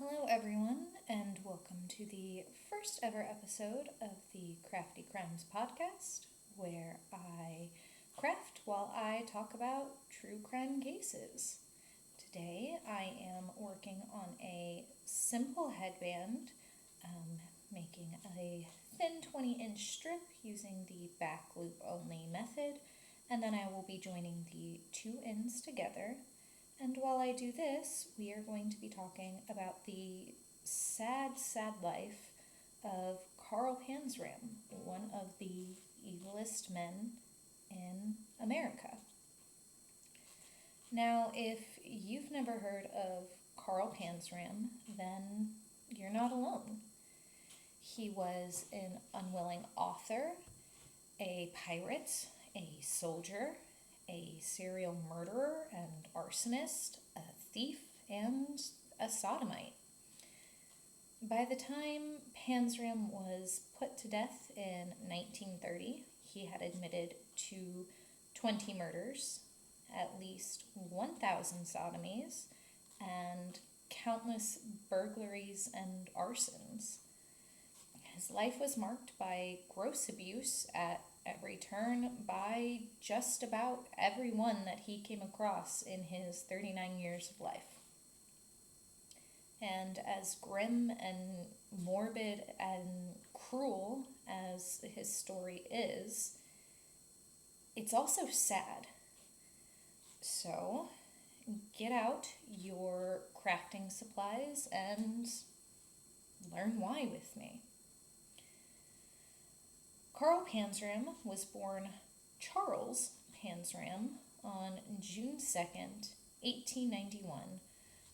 Hello, everyone, and welcome to the first ever episode of the Crafty Crimes podcast, where I craft while I talk about true crime cases. Today, I am working on a simple headband, making a thin 20-inch strip using the back loop only method, and then I will be joining the two ends together. And while I do this, we are going to be talking about the sad, sad life of Carl Panzram, one of the evilest men in America. Now, if you've never heard of Carl Panzram, then you're not alone. He was an unwilling author, a pirate, a soldier, a serial murderer and arsonist, a thief, and a sodomite. By the time Panzram was put to death in 1930, he had admitted to 20 murders, at least 1,000 sodomies, and countless burglaries and arsons. His life was marked by gross abuse at every turn by just about everyone that he came across in his 39 years of life. And as grim and morbid and cruel as his story is, it's also sad. So, get out your crafting supplies and learn why with me. Carl Panzram was born Charles Panzram on June 2nd, 1891,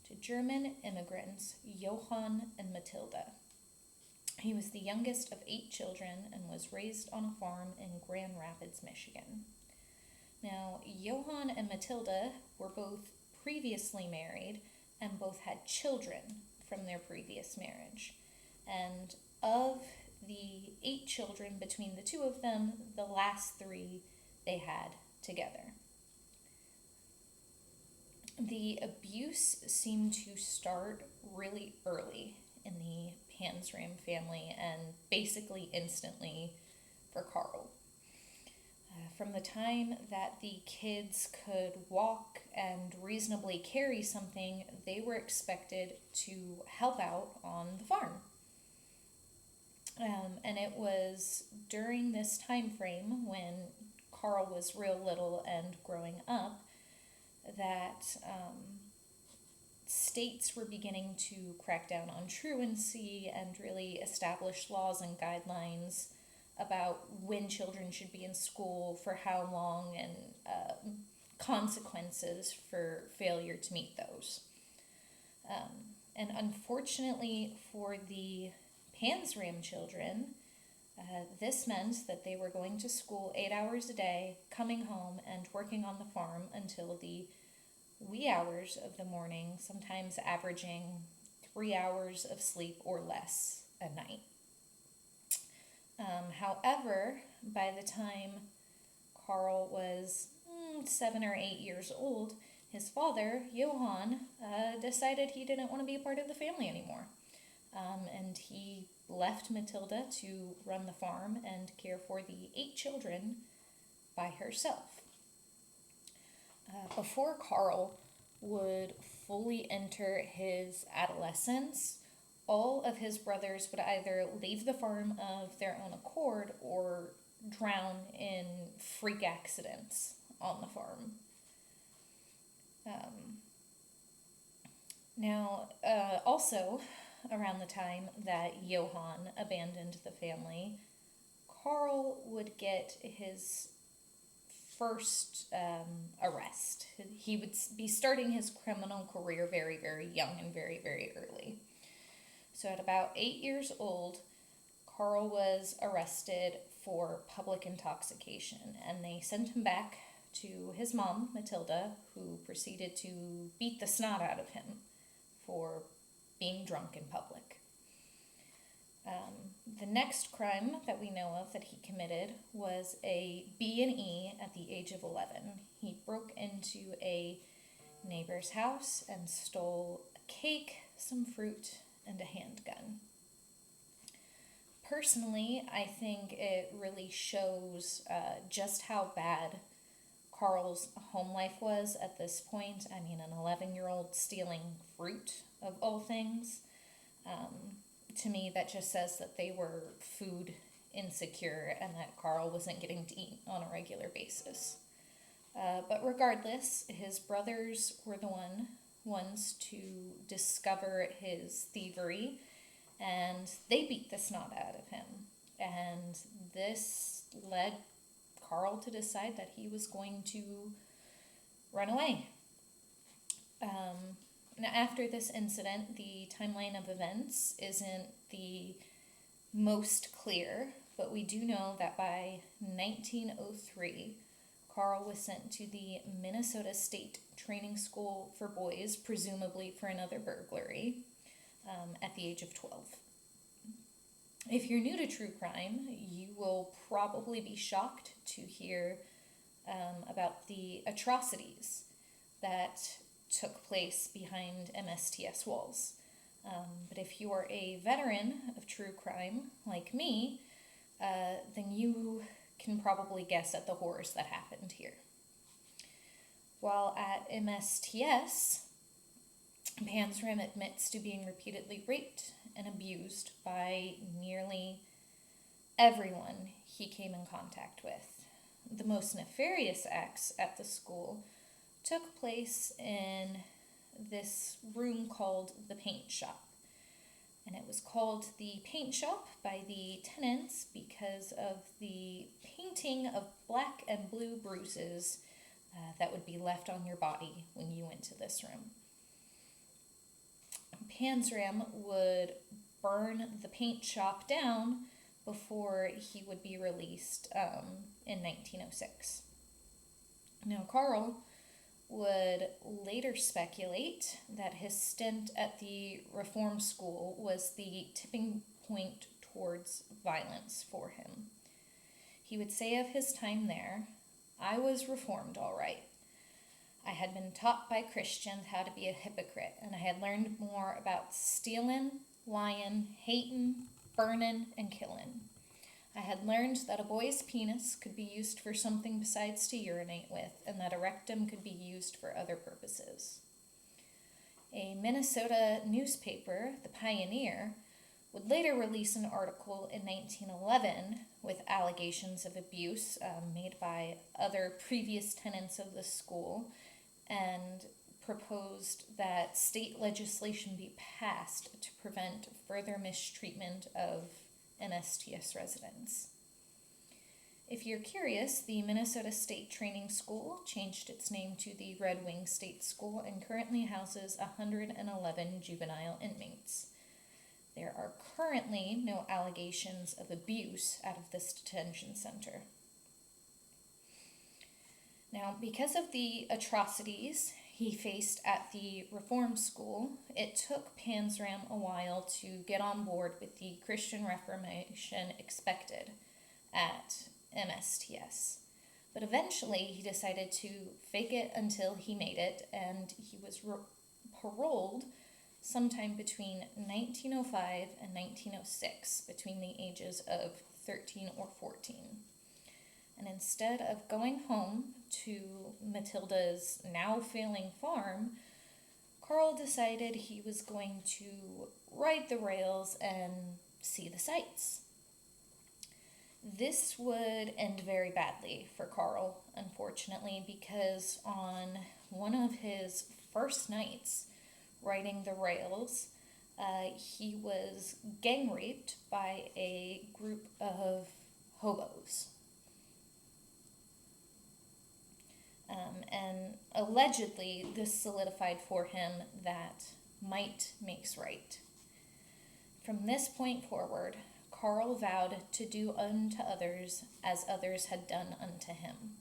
to German immigrants Johann and Matilda. He was the youngest of 8 children and was raised on a farm in Grand Rapids, Michigan. Now, Johann and Matilda were both previously married and both had children from their previous marriage. And of the 8 children between the two of them, the last 3 they had together. The abuse seemed to start really early in the Panzram family and basically instantly for Carl. From the time that the kids could walk and reasonably carry something, they were expected to help out on the farm. And it was during this time frame when Carl was real little and growing up that states were beginning to crack down on truancy and really establish laws and guidelines about when children should be in school, for how long, and consequences for failure to meet those. And unfortunately for the Panzram children, this meant that they were going to school 8 hours a day, coming home and working on the farm until the wee hours of the morning, sometimes averaging 3 hours of sleep or less a night. However, by the time Carl was 7 or 8 years old, his father, Johann, decided he didn't want to be a part of the family anymore. And he left Matilda to run the farm and care for the 8 children by herself. Before Carl would fully enter his adolescence, all of his brothers would either leave the farm of their own accord or drown in freak accidents on the farm. Also, around the time that Johann abandoned the family, Carl would get his first arrest. He would be starting his criminal career very, very young and very, very early. So at about 8 years old, Carl was arrested for public intoxication, and they sent him back to his mom, Matilda, who proceeded to beat the snot out of him for being drunk in public. The next crime that we know of that he committed was a B&E at the age of 11. He broke into a neighbor's house and stole a cake, some fruit, and a handgun. Personally, I think it really shows just how bad Carl's home life was at this point. I mean, an 11-year-old stealing fruit, of all things. To me, that just says that they were food insecure and that Carl wasn't getting to eat on a regular basis. But regardless, his brothers were the ones to discover his thievery, and they beat the snot out of him. And this led Carl to decide that he was going to run away. Now, after this incident, the timeline of events isn't the most clear, but we do know that by 1903, Carl was sent to the Minnesota State Training School for Boys, presumably for another burglary, at the age of 12. If you're new to true crime, you will probably be shocked to hear about the atrocities that took place behind MSTS walls. But if you are a veteran of true crime, like me, then you can probably guess at the horrors that happened here. While at MSTS, Panzram admits to being repeatedly raped and abused by nearly everyone he came in contact with. The most nefarious acts at the school took place in this room called the paint shop. And it was called the paint shop by the tenants because of the painting of black and blue bruises that would be left on your body when you went to this room. Panzram would burn the paint shop down before he would be released in 1906. Now, Carl would later speculate that his stint at the reform school was the tipping point towards violence for him. He would say of his time there, "I was reformed all right. I had been taught by Christians how to be a hypocrite, and I had learned more about stealing, lying, hating, burning, and killing. I had learned that a boy's penis could be used for something besides to urinate with, and that a rectum could be used for other purposes." A Minnesota newspaper, The Pioneer, would later release an article in 1911 with allegations of abuse made by other previous tenants of the school, and proposed that state legislation be passed to prevent further mistreatment of MSTS residents. If you're curious, the Minnesota State Training School changed its name to the Red Wing State School and currently houses 111 juvenile inmates. There are currently no allegations of abuse out of this detention center. Now, because of the atrocities he faced at the reform school, it took Panzram a while to get on board with the Christian Reformation expected at MSTS. But eventually he decided to fake it until he made it, and he was paroled sometime between 1905 and 1906, between the ages of 13 or 14. And instead of going home to Matilda's now failing farm, Carl decided he was going to ride the rails and see the sights. This would end very badly for Carl, unfortunately, because on one of his first nights riding the rails, he was gang raped by a group of hobos. And allegedly, this solidified for him that might makes right. From this point forward, Carl vowed to do unto others as others had done unto him.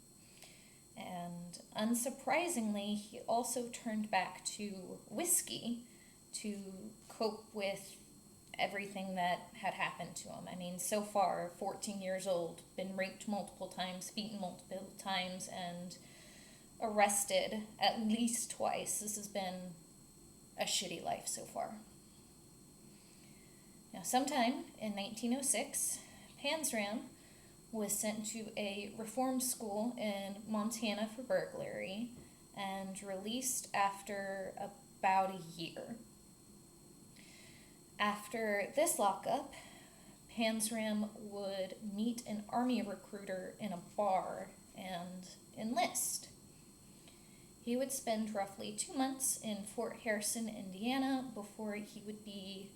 And unsurprisingly, he also turned back to whiskey to cope with everything that had happened to him. I mean, so far, 14 years old, been raped multiple times, beaten multiple times, and arrested at least twice. This has been a shitty life so far. Now, sometime in 1906, Panzram was sent to a reform school in Montana for burglary and released after about a year. After this lockup, Panzram would meet an army recruiter in a bar and enlist. He would spend roughly 2 months in Fort Harrison, Indiana, before he would be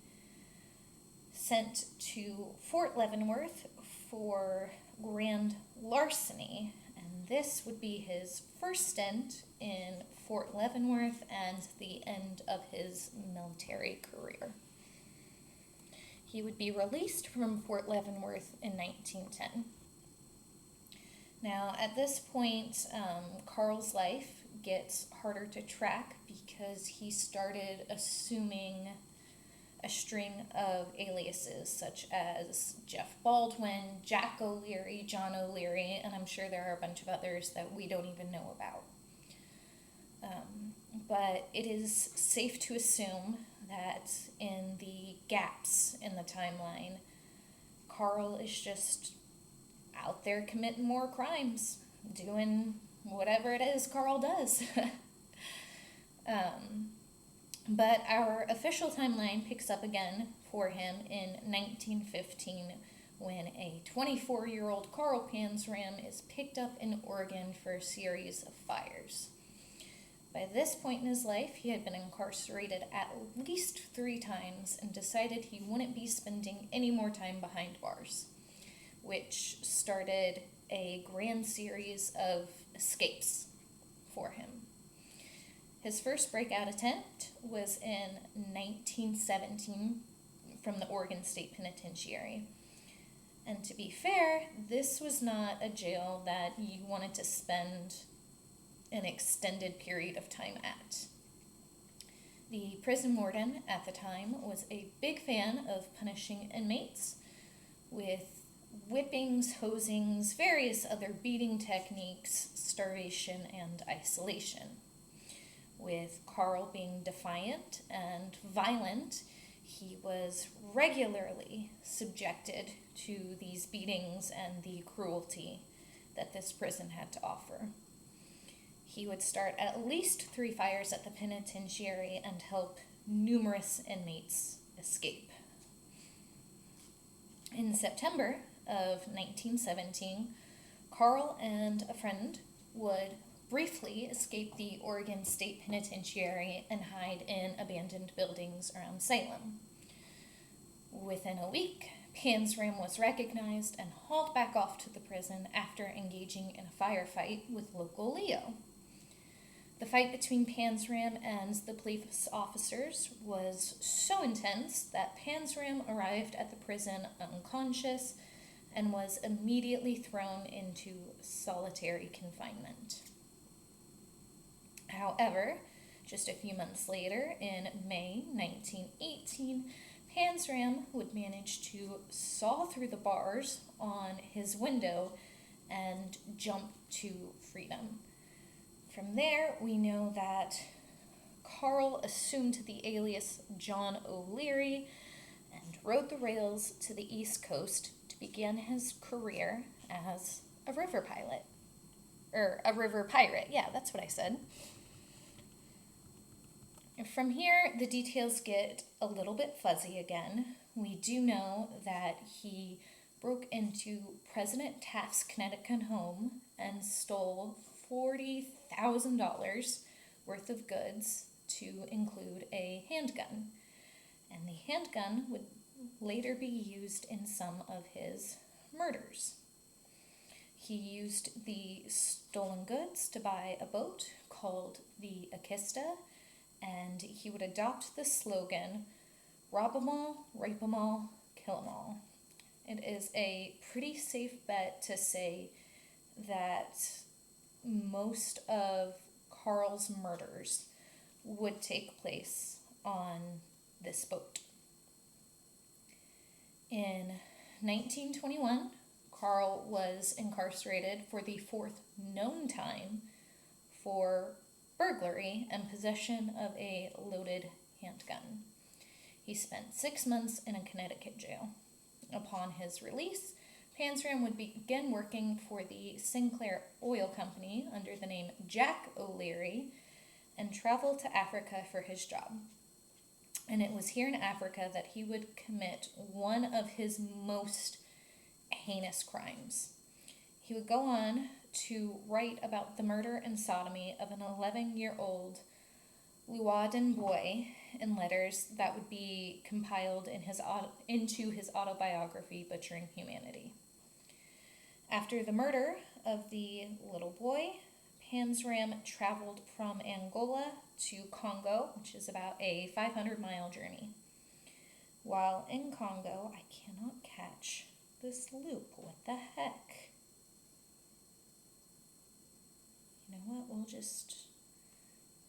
sent to Fort Leavenworth for grand larceny, and this would be his first stint in Fort Leavenworth and the end of his military career. He would be released from Fort Leavenworth in 1910. Now, at this point, Carl's life gets harder to track because he started assuming a string of aliases such as Jeff Baldwin, Jack O'Leary, John O'Leary, and I'm sure there are a bunch of others that we don't even know about. But it is safe to assume that in the gaps in the timeline, Carl is just out there committing more crimes, doing whatever it is Carl does. But our official timeline picks up again for him in 1915 when a 24-year-old Carl Panzram is picked up in Oregon for a series of fires. By this point in his life, he had been incarcerated at least 3 times and decided he wouldn't be spending any more time behind bars, which started a grand series of escapes for him. His first breakout attempt was in 1917 from the Oregon State Penitentiary. And to be fair, this was not a jail that you wanted to spend an extended period of time at. The prison warden at the time was a big fan of punishing inmates with whippings, hosings, various other beating techniques, starvation, and isolation. With Carl being defiant and violent, he was regularly subjected to these beatings and the cruelty that this prison had to offer. He would start at least 3 fires at the penitentiary and help numerous inmates escape. In September of 1917, Carl and a friend would briefly escape the Oregon State Penitentiary and hide in abandoned buildings around Salem. Within a week, Panzram was recognized and hauled back off to the prison after engaging in a firefight with local Leo. The fight between Panzram and the police officers was so intense that Panzram arrived at the prison unconscious and was immediately thrown into solitary confinement. However, just a few months later, in May 1918, Panzram would manage to saw through the bars on his window and jump to freedom. From there, we know that Carl assumed the alias John O'Leary and rode the rails to the East Coast to begin his career as a river pilot. A river pirate, yeah, that's what I said. From here, the details get a little bit fuzzy again. We do know that he broke into President Taft's Connecticut home and stole $40,000 worth of goods to include a handgun. And the handgun would later be used in some of his murders. He used the stolen goods to buy a boat called the Akista, and he would adopt the slogan, "Rob 'em all, rape 'em all, kill 'em all." It is a pretty safe bet to say that most of Carl's murders would take place on this boat. In 1921, Carl was incarcerated for the 4th known time for burglary and possession of a loaded handgun. He spent 6 months in a Connecticut jail. Upon his release, Panzram would begin working for the Sinclair Oil Company under the name Jack O'Leary and travel to Africa for his job. And it was here in Africa that he would commit one of his most heinous crimes. He would go on to write about the murder and sodomy of an 11-year-old Luaden boy in letters that would be compiled into his autobiography, Butchering Humanity. After the murder of the little boy, Panzram traveled from Angola to Congo, which is about a 500-mile journey. While in Congo, I cannot catch this loop. What the heck? You know what? We'll just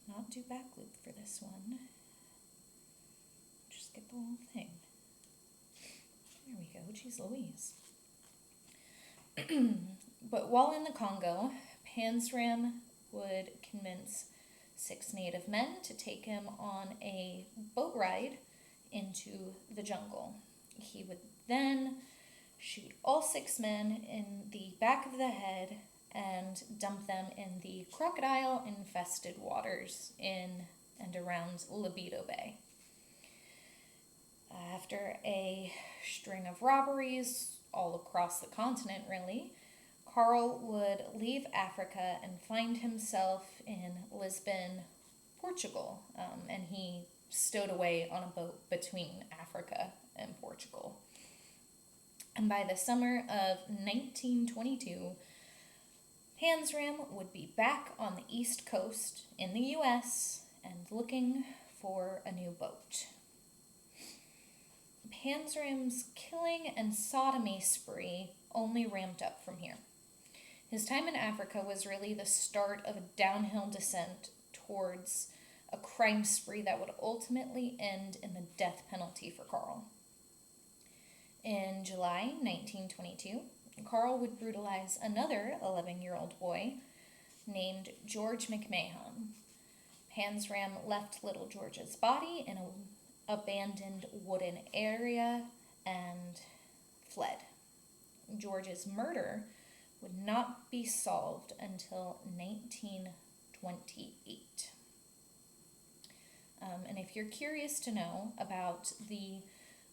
not do back loop for this one. Just get the whole thing. There we go. Jeez Louise. But while in the Congo, Panzram would convince 6 native men to take him on a boat ride into the jungle. He would then shoot all 6 men in the back of the head and dump them in the crocodile-infested waters in and around Libido Bay. After a string of robberies all across the continent, really, Carl would leave Africa and find himself in Lisbon, Portugal, and he stowed away on a boat between Africa and Portugal. And by the summer of 1922, Panzram would be back on the East Coast in the U.S. and looking for a new boat. Panzram's killing and sodomy spree only ramped up from here. His time in Africa was really the start of a downhill descent towards a crime spree that would ultimately end in the death penalty for Carl. In July 1922, Carl would brutalize another 11-year-old boy named George McMahon. Panzram left little George's body in an abandoned wooden area and fled. George's murder would not be solved until 1928. And if you're curious to know about the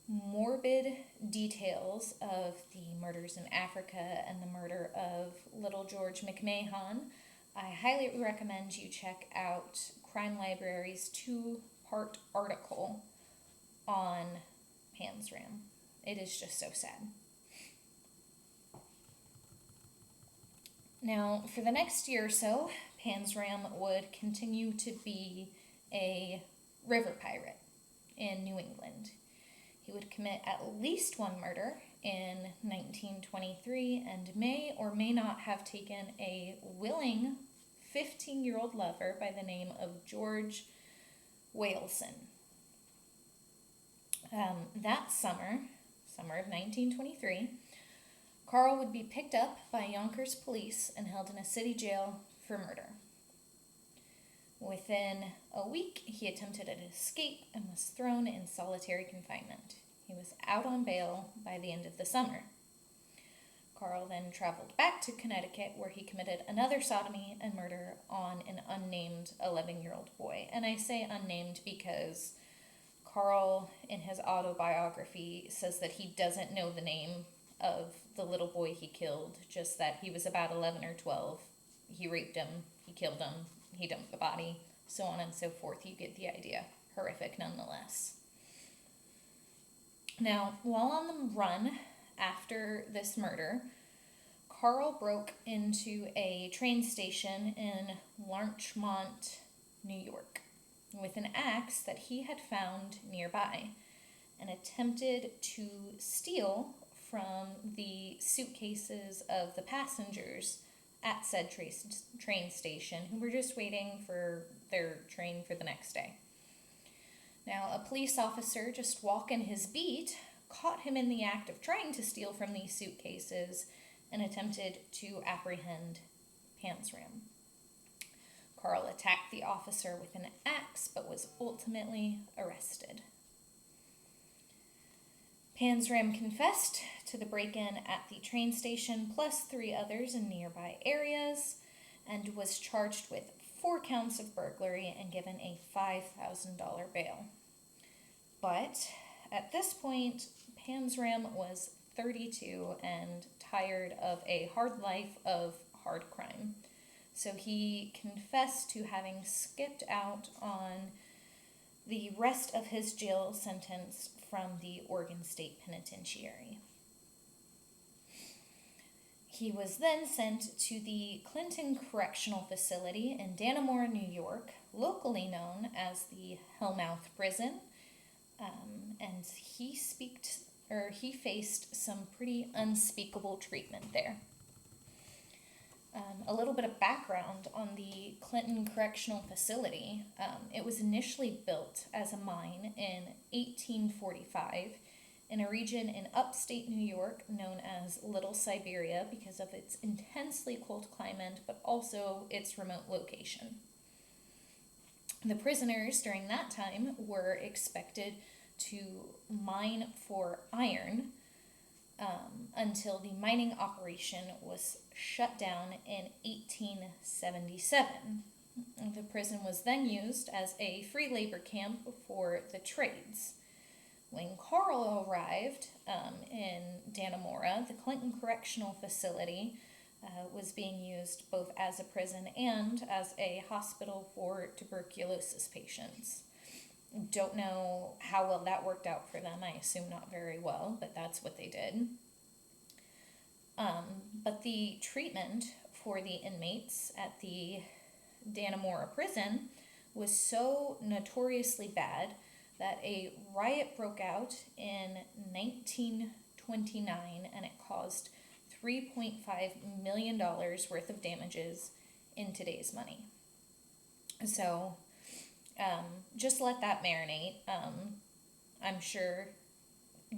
morbid details of the murders in Africa and the murder of little George McMahon, I highly recommend you check out Crime Library's 2-part article on Panzram. It is just so sad. Now, for the next year or so, Panzram would continue to be a river pirate in New England. He would commit at least one murder in 1923 and may or may not have taken a willing 15-year-old lover by the name of George Waleson. That summer of 1923, Carl would be picked up by Yonkers police and held in a city jail for murder. Within a week, he attempted an escape and was thrown in solitary confinement. He was out on bail by the end of the summer. Carl then traveled back to Connecticut, where he committed another sodomy and murder on an unnamed 11-year-old boy. And I say unnamed because Carl, in his autobiography, says that he doesn't know the name of the little boy he killed, just that he was about 11 or 12. He raped him, he killed him, he dumped the body, so on and so forth. You get the idea. Horrific nonetheless. Now, while on the run after this murder, Carl broke into a train station in Larchmont, New York, with an axe that he had found nearby and attempted to steal from the suitcases of the passengers at said train station who were just waiting for their train for the next day. Now, a police officer just walking his beat caught him in the act of trying to steal from these suitcases and attempted to apprehend Panzram. Carl attacked the officer with an axe but was ultimately arrested. Panzram confessed to the break-in at the train station, plus 3 others in nearby areas, and was charged with 4 counts of burglary and given a $5,000 bail. But at this point, Panzram was 32 and tired of a hard life of hard crime. So he confessed to having skipped out on the rest of his jail sentence from the Oregon State Penitentiary. He was then sent to the Clinton Correctional Facility in Dannemora, New York, locally known as the Hellmouth Prison, and he faced some pretty unspeakable treatment there. A little bit of background on the Clinton Correctional Facility. It was initially built as a mine in 1845 in a region in upstate New York known as Little Siberia because of its intensely cold climate, but also its remote location. The prisoners during that time were expected to mine for iron until the mining operation was shut down in 1877. The prison was then used as a free labor camp for the trades. When Carl arrived in Dannemora, the Clinton Correctional Facility was being used both as a prison and as a hospital for tuberculosis patients. Don't know how well that worked out for them. I assume not very well, but that's what they did. But the treatment for the inmates at the Dannemora prison was so notoriously bad that a riot broke out in 1929 and it caused $3.5 million worth of damages in today's money. So just let that marinate. I'm sure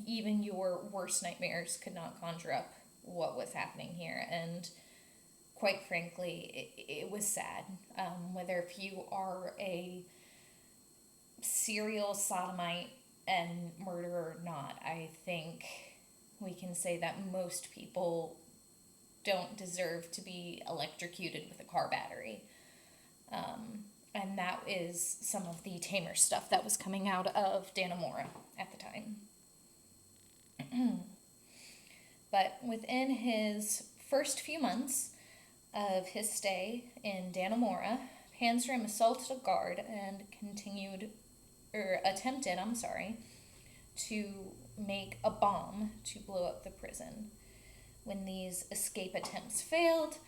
even your worst nightmares could not conjure up what was happening here, and quite frankly, it was sad. Whether if you are a serial sodomite and murderer or not, I think we can say that most people don't deserve to be electrocuted with a car battery. And that is some of the tamer stuff that was coming out of Dannemora at the time. But within his first few months of his stay in Dannemora, Panzram assaulted a guard and attempted to make a bomb to blow up the prison. When these escape attempts failed,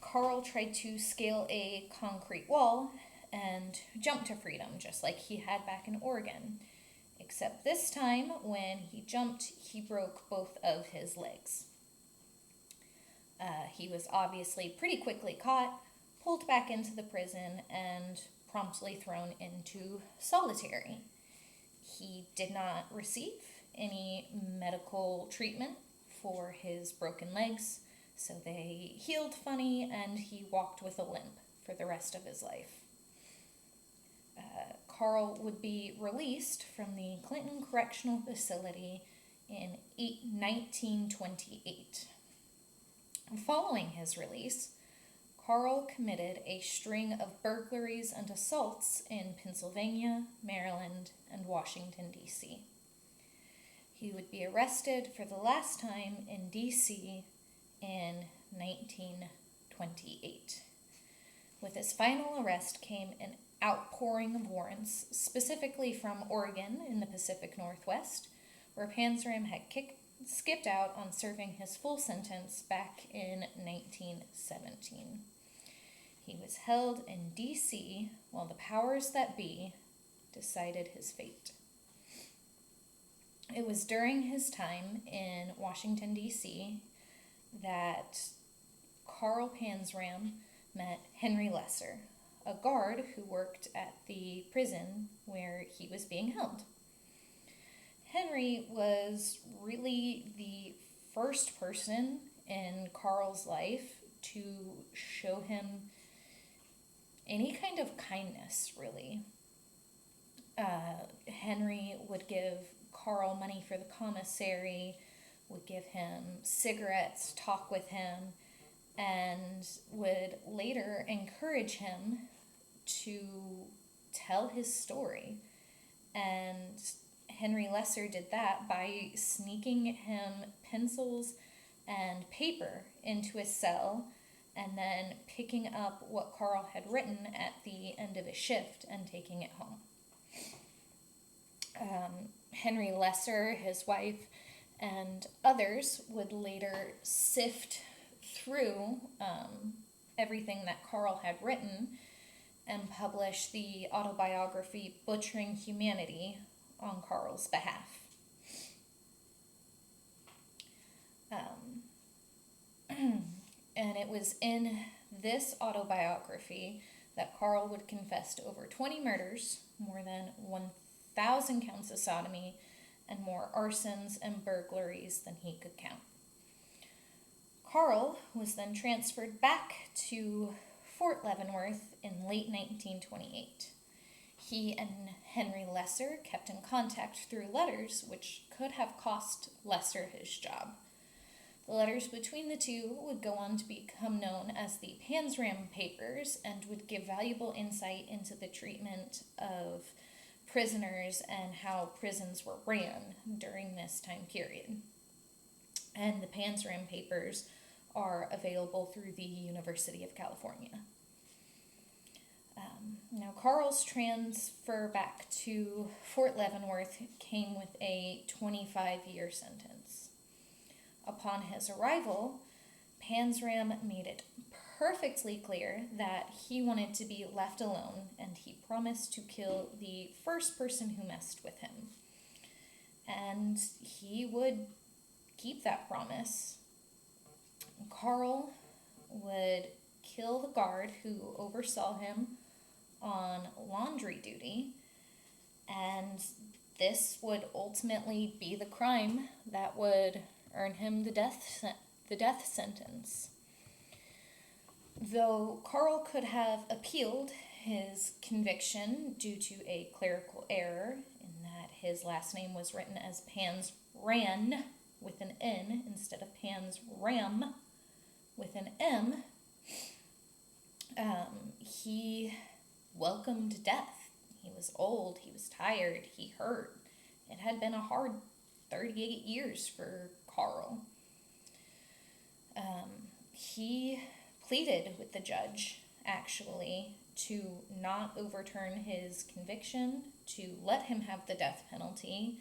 Carl tried to scale a concrete wall and jump to freedom, just like he had back in Oregon. Except this time, when he jumped, he broke both of his legs. He was obviously pretty quickly caught, pulled back into the prison, and promptly thrown into solitary. He did not receive any medical treatment for his broken legs, so they healed funny, and he walked with a limp for the rest of his life. Carl would be released from the Clinton Correctional Facility in 1928. Following his release, Carl committed a string of burglaries and assaults in Pennsylvania, Maryland, and Washington, D.C. He would be arrested for the last time in D.C. in 1928. With his final arrest came an outpouring of warrants, specifically from Oregon in the Pacific Northwest, where Panzram had skipped out on serving his full sentence back in 1917. He was held in D.C. while the powers that be decided his fate. It was during his time in Washington, D.C. that Carl Panzram met Henry Lesser, a guard who worked at the prison where he was being held. Henry was really the first person in Carl's life to show him any kind of kindness, really. Henry would give Carl money for the commissary, would give him cigarettes, talk with him, and would later encourage him to tell his story. And Henry Lesser did that by sneaking him pencils and paper into his cell and then picking up what Carl had written at the end of his shift and taking it home. Henry Lesser, his wife, and others would later sift through everything that Carl had written and publish the autobiography Butchering Humanity on Carl's behalf. And it was in this autobiography that Carl would confess to over 20 murders, more than 1,000 counts of sodomy, and more arsons and burglaries than he could count. Carl was then transferred back to Fort Leavenworth in late 1928. He and Henry Lesser kept in contact through letters, which could have cost Lesser his job. The letters between the two would go on to become known as the Panzram Papers and would give valuable insight into the treatment of prisoners and how prisons were ran during this time period. And the Panzram Papers are available through the University of California. Now, Carl's transfer back to Fort Leavenworth came with a 25-year sentence. Upon his arrival, Panzram made it perfectly clear that he wanted to be left alone, and he promised to kill the first person who messed with him. And he would keep that promise. Carl would kill the guard who oversaw him on laundry duty, and this would ultimately be the crime that would earn him the death sentence. Though Carl could have appealed his conviction due to a clerical error in that his last name was written as Panzram with an N instead of Panzram with an M, he welcomed death. He was old, he was tired, he hurt. It had been a hard 38 years for Carl. He pleaded with the judge, actually, to not overturn his conviction, to let him have the death penalty,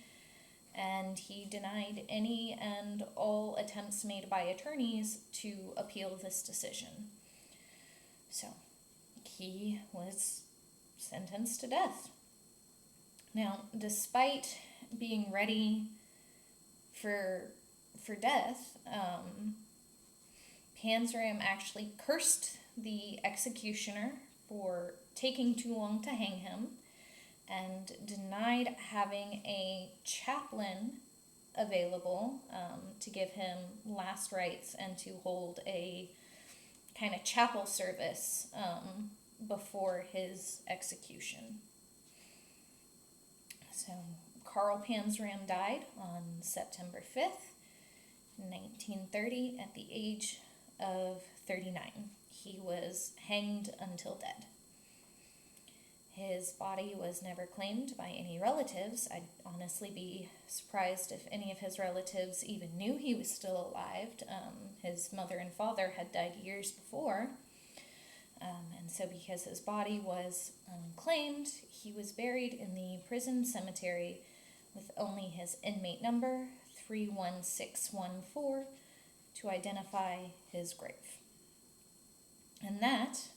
and he denied any and all attempts made by attorneys to appeal this decision. So, he was sentenced to death. Now, despite being ready for death, Panzram actually cursed the executioner for taking too long to hang him and denied having a chaplain available to give him last rites and to hold a kind of chapel service before his execution. So Carl Panzram died on September 5th, 1930, at the age of 39. He was hanged until dead. His body was never claimed by any relatives. I'd honestly be surprised if any of his relatives even knew he was still alive. His mother and father had died years before. And so because his body was unclaimed, he was buried in the prison cemetery with only his inmate number, 31614, to identify his grave. And that,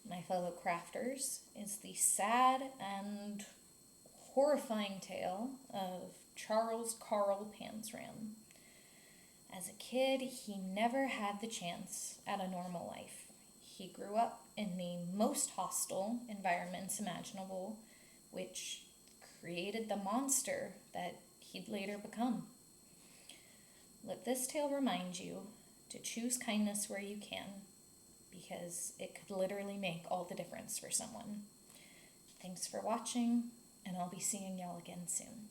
my fellow crafters, is the sad and horrifying tale of Charles Carl Panzram. As a kid, he never had the chance at a normal life. He grew up in the most hostile environments imaginable, which created the monster that he'd later become. Let this tale remind you to choose kindness where you can, because it could literally make all the difference for someone. Thanks for watching, and I'll be seeing y'all again soon.